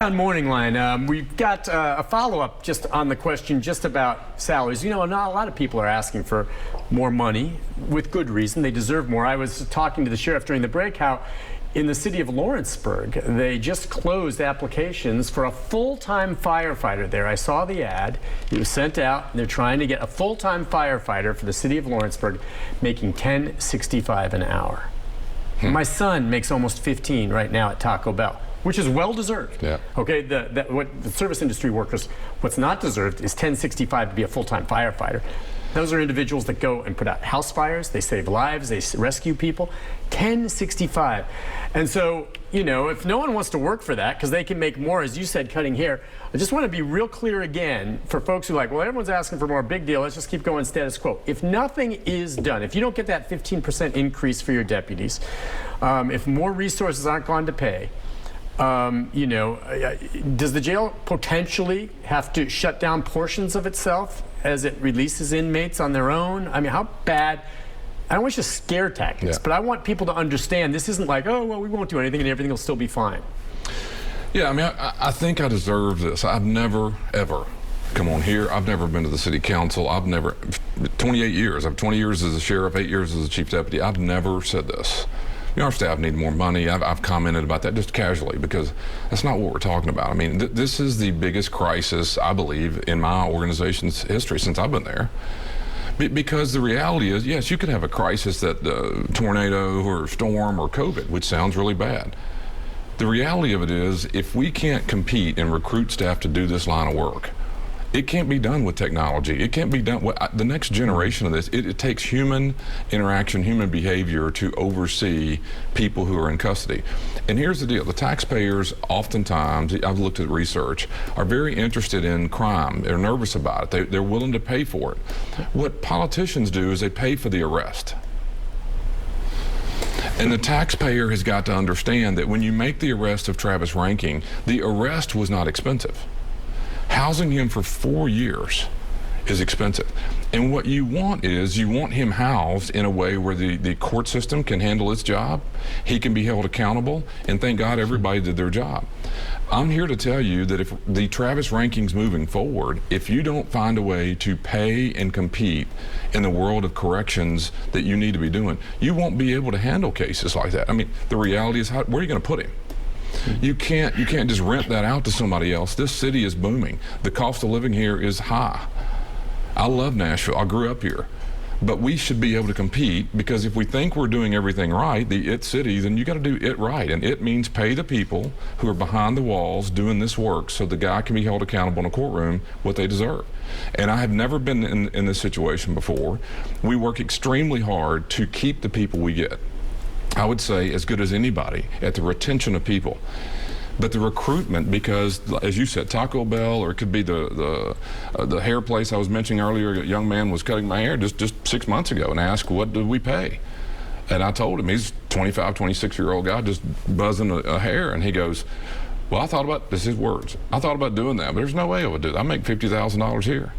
On MorningLine, we've got a follow-up just on the question just about salaries. You know, not a lot of people are asking for more money with good reason. They deserve more. I was talking to the sheriff during the break how in the city of Lawrenceburg, they just closed applications for a full-time firefighter there. I saw the ad. It was sent out, and they're trying to get a full-time firefighter for the city of Lawrenceburg making $10.65 an hour. My son makes almost 15 right now at Taco Bell, which is well deserved. Yeah. Okay, what the service industry workers, what's not deserved is $10.65 to be a full-time firefighter. Those are individuals that go and put out house fires, they save lives, they rescue people. $10.65. And so, you know, if no one wants to work for that, because they can make more, as you said, cutting hair, I just want to be real clear again for folks who are like, well, everyone's asking for more, big deal, let's just keep going status quo. If nothing is done, if you don't get that 15% increase for your deputies, if more resources aren't gone to pay, you know, does the jail potentially have to shut down portions of itself as it releases inmates on their own? I mean, how bad? I don't want you to scare tactics, but I want people to understand this isn't like, oh, well, we won't do anything and everything will still be fine. Yeah, I mean, I think I deserve this. I've never, ever come on here. I've never been to the city council. I've never, 28 years. I've 20 years as a sheriff, 8 years as a chief deputy. I've never said this. You know, our staff need more money. I've commented about that just casually because that's not what we're talking about. I mean, this is the biggest crisis, I believe, in my organization's history since I've been there. Because the reality is, yes, you could have a crisis that tornado or storm or COVID, which sounds really bad. The reality of it is, if we can't compete and recruit staff to do this line of work, it can't be done with technology. It can't be done. The next generation of this, it takes human interaction, human behavior to oversee people who are in custody. And here's the deal. The taxpayers oftentimes, I've looked at research, are very interested in crime. They're nervous about it. They're willing to pay for it. What politicians do is they pay for the arrest. And the taxpayer has got to understand that when you make the arrest of Travis Ranking, the arrest was not expensive. Housing him for 4 years is expensive. And what you want is you want him housed in a way where the court system can handle its job, he can be held accountable, and thank God everybody did their job. I'm here to tell you that if the Travis Rankings moving forward, if you don't find a way to pay and compete in the world of corrections that you need to be doing, you won't be able to handle cases like that. I mean, the reality is, where are you going to put him? You can't just rent that out to somebody else. This city is booming. The cost of living here is high. I love Nashville. I grew up here. But we should be able to compete, because if we think we're doing everything right, the it city, then you got to do it right. And it means pay the people who are behind the walls doing this work so the guy can be held accountable in a courtroom what they deserve. And I have never been in this situation before. We work extremely hard to keep the people we get. I would say as good as anybody at the retention of people. But the recruitment, because as you said, Taco Bell, or it could be the hair place I was mentioning earlier, a young man was cutting my hair just 6 months ago and asked, what do we pay? And I told him, he's a 25, 26-year-old guy just buzzing a hair, and he goes, well, I thought about, this is his words, I thought about doing that, but there's no way I would do that. I make $50,000 here.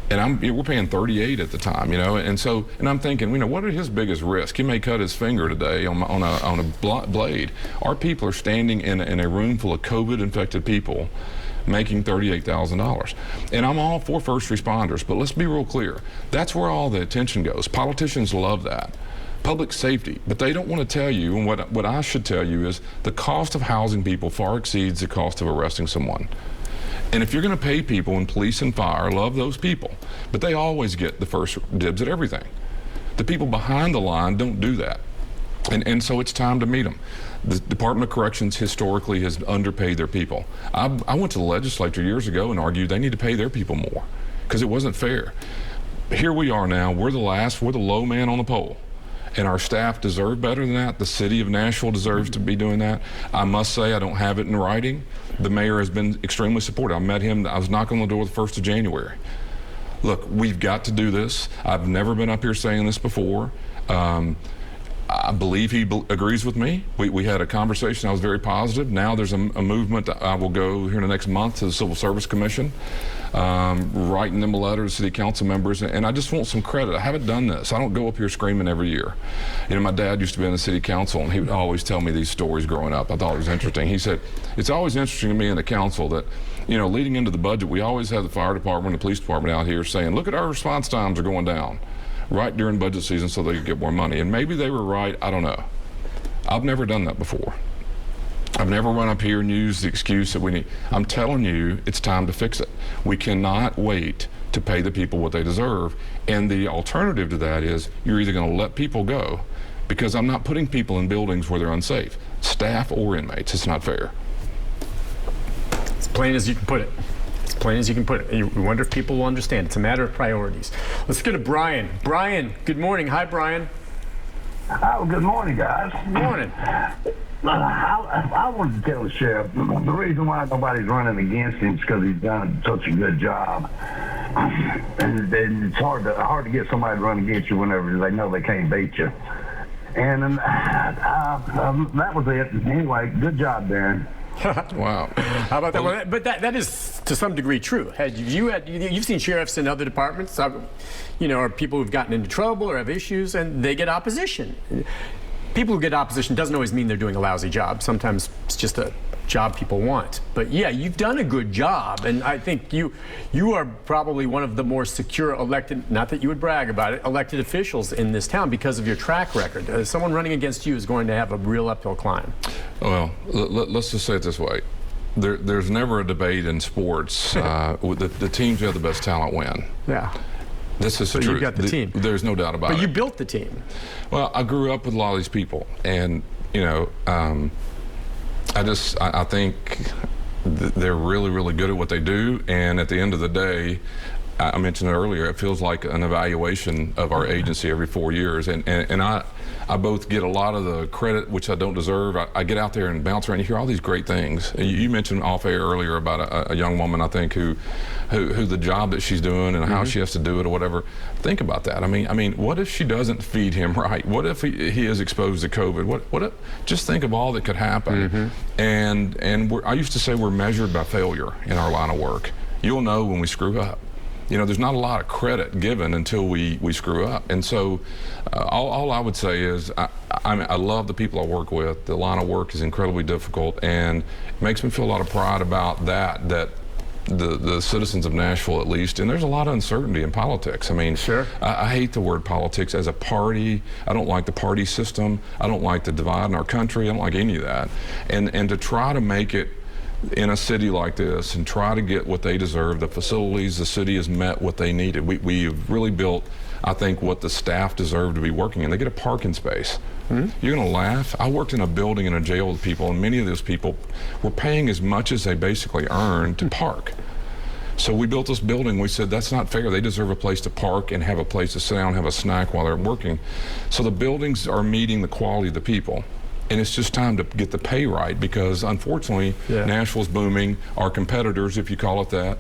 And we're paying 38 at the time, you know, and I'm thinking, you know, what are his biggest risks? He may cut his finger today on a blade. Our people are standing in a room full of COVID-infected people making $38,000. And I'm all for first responders, but let's be real clear. That's where all the attention goes. Politicians love that. Public safety, but they don't want to tell you, and what I should tell you is the cost of housing people far exceeds the cost of arresting someone. And if you're going to pay people in police and fire, love those people, but they always get the first dibs at everything. The people behind the line don't do that. And so it's time to meet them. The Department of Corrections historically has underpaid their people. I went to the legislature years ago and argued they need to pay their people more because it wasn't fair. Here we are now, we're the low man on the pole. And our staff deserve better than that. The city of Nashville deserves to be doing that. I must say, I don't have it in writing. The mayor has been extremely supportive. I met him, I was knocking on the door the 1st of January. Look, we've got to do this. I've never been up here saying this before. I believe he agrees with me. We had a conversation. I was very positive. Now there's a movement. I will go here in the next month to the Civil Service Commission, writing them a letter to city council members, and I just want some credit. I haven't done this. I don't go up here screaming every year. You know, my dad used to be in the city council, and he would always tell me these stories growing up. I thought it was interesting. He said, it's always interesting to me in the council that, you know, leading into the budget, we always have the fire department, the police department out here saying, look at our response times are going down right during budget season so they could get more money. And maybe they were right, I don't know. I've never done that before. I've never run up here and used the excuse that we need. I'm telling you, it's time to fix it. We cannot wait to pay the people what they deserve. And the alternative to that is you're either going to let people go, because I'm not putting people in buildings where they're unsafe, staff or inmates. It's not fair. It's plain as you can put it. It's plain as you can put it. You wonder if people will understand. It's a matter of priorities. Let's go to Brian. Brian, good morning. Hi, Brian. Oh, good morning, guys. Good morning. I wanted to tell the sheriff the reason why nobody's running against him is because he's done such a good job. And it's hard to get somebody to run against you whenever they know they can't beat you. And that was it. Anyway, good job, Darren. Wow. How about that? Well, but that is to some degree true. You've seen sheriffs in other departments, you know, or people who've gotten into trouble or have issues, and they get opposition. People who get opposition doesn't always mean they're doing a lousy job. Sometimes it's just a job people want. But yeah, you've done a good job, and I think you are probably one of the more secure elected, not that you would brag about it, elected officials in this town because of your track record. Someone running against you is going to have a real uphill climb. Well, let's just say it this way. There's never a debate in sports. The teams who have the best talent win. Yeah. This is so the truth. You got the team. There's no doubt about it. But you built the team. Well, I grew up with a lot of these people, and you know, I think they're really, really good at what they do. And at the end of the day, I mentioned it earlier, it feels like an evaluation of our agency every 4 years. And I both get a lot of the credit, which I don't deserve. I get out there and bounce around. You hear all these great things. You mentioned off air earlier about a young woman, I think, who the job that she's doing and how she has to do it or whatever. Think about that. I mean, what if she doesn't feed him right? What if he is exposed to COVID? What if, just think of all that could happen. And I used to say we're measured by failure in our line of work. You'll know when we screw up. You know, there's not a lot of credit given until we screw up. And so all I would say is I love the people I work with. The line of work is incredibly difficult, and it makes me feel a lot of pride about that the citizens of Nashville, at least, and there's a lot of uncertainty in politics. I mean, sure. I hate the word politics as a party. I don't like the party system. I don't like the divide in our country. I don't like any of that. And to try to make it in a city like this and try to get what they deserve, the facilities, the city has met what they needed. We've really built, I think, what the staff deserve to be working in. They get a parking space. You're going to laugh. I worked in a building in a jail with people, and many of those people were paying as much as they basically earned to park. So we built this building. We said, that's not fair. They deserve a place to park and have a place to sit down, have a snack while they're working. So the buildings are meeting the quality of the people. And it's just time to get the pay right, because unfortunately, Nashville's booming. Our competitors, if you call it that,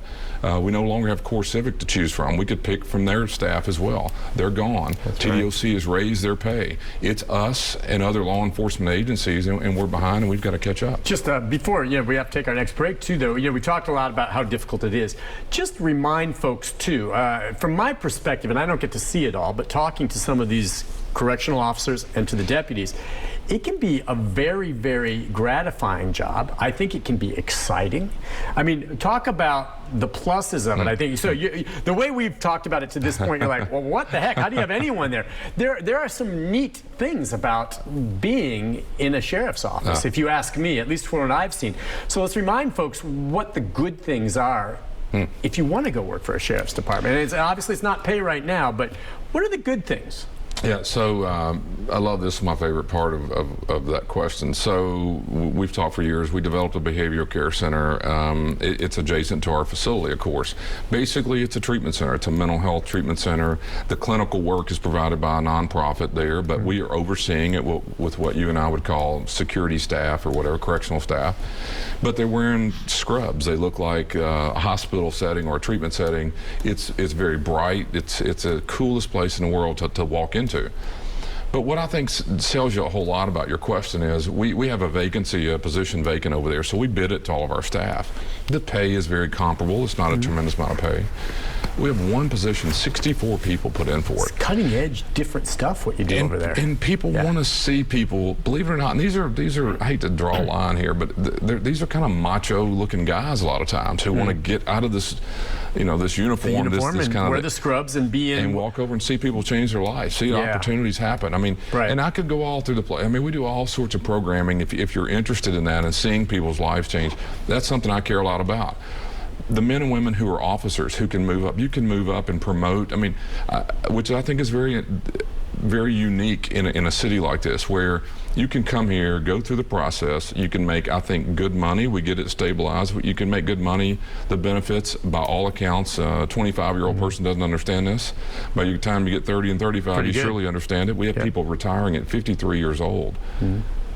we no longer have Core Civic to choose from. We could pick from their staff as well. They're gone. TDOC has raised their pay. It's us and other law enforcement agencies, and we're behind, and we've got to catch up. Just before, we have to take our next break too, though. We talked a lot about how difficult it is. Just remind folks too, from my perspective, and I don't get to see it all, but talking to some of these correctional officers and to the deputies, it can be a very, very gratifying job. I think it can be exciting. I mean, talk about the pluses of it. I think so. The way we've talked about it to this point, you're like, well, what the heck? How do you have anyone there? There are some neat things about being in a sheriff's office, if you ask me, at least from what I've seen. So let's remind folks what the good things are if you want to go work for a sheriff's department. And obviously it's not pay right now, but what are the good things? Yeah, so I love this, is my favorite part of that question. So we've talked for years. We developed a behavioral care center. It's adjacent to our facility, of course. Basically, it's a treatment center. It's a mental health treatment center. The clinical work is provided by a nonprofit there, but we are overseeing it with what you and I would call security staff or whatever, correctional staff. But they're wearing scrubs. They look like a hospital setting or a treatment setting. It's very bright. It's the coolest place in the world to walk into. But what I think tells you a whole lot about your question is we have a vacancy, a position vacant over there, so we bid it to all of our staff. The pay is very comparable. It's not a tremendous amount of pay. We have one position, 64 people put in for it. It's cutting edge, different stuff what you do over there. And people want to see people, believe it or not, and these are I hate to draw a line here, but these are kind of macho looking guys a lot of times who want to get out of this, this uniform, this and kind of wear the scrubs and be in. And walk over and see people change their life, see opportunities happen. I mean, and I could go all through the place. I mean, we do all sorts of programming if you're interested in that and seeing people's lives change. That's something I care a lot about. The men and women who are officers who can move up, you can move up and promote. I mean, which I think is very, very unique in a city like this, where you can come here, go through the process. You can make, I think, good money. We get it stabilized. You can make good money. The benefits, by all accounts, a 25-year-old person doesn't understand this. By the time you get 30 and 35, you surely understand it. We have people retiring at 53 years old.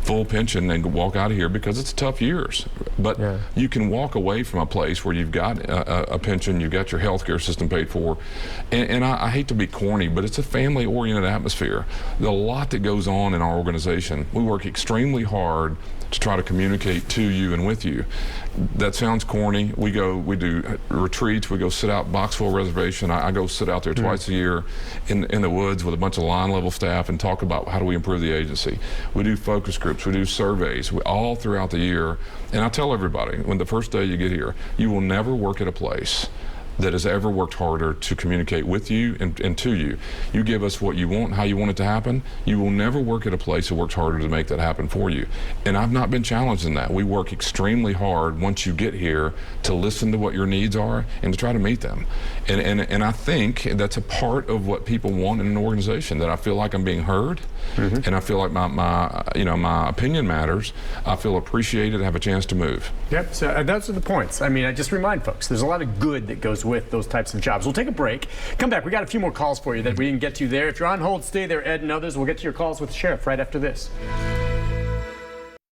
Full pension and walk out of here because it's tough years. But you can walk away from a place where you've got a pension, you've got your health care system paid for. And I hate to be corny, but it's a family-oriented atmosphere. There's a lot that goes on in our organization. We work extremely hard to try to communicate to you and with you. That sounds corny. We do retreats. We go sit out Boxville Reservation. I go sit out there twice a year in the woods with a bunch of line level staff and talk about how do we improve the agency. We do focus groups. We do surveys all throughout the year. And I tell everybody, when the first day you get here, you will never work at a place that has ever worked harder to communicate with you and to you. You give us what you want, how you want it to happen. You will never work at a place that works harder to make that happen for you. And I've not been challenged in that. We work extremely hard once you get here to listen to what your needs are and to try to meet them. And I think that's a part of what people want in an organization, that I feel like I'm being heard, and I feel like my opinion matters. I feel appreciated, have a chance to move. Yep, so those are the points. I mean, I just remind folks, there's a lot of good that goes with those types of jobs. We'll take a break. Come back. We got a few more calls for you that we didn't get to there. If you're on hold, stay there, Ed and others. We'll get to your calls with the sheriff right after this.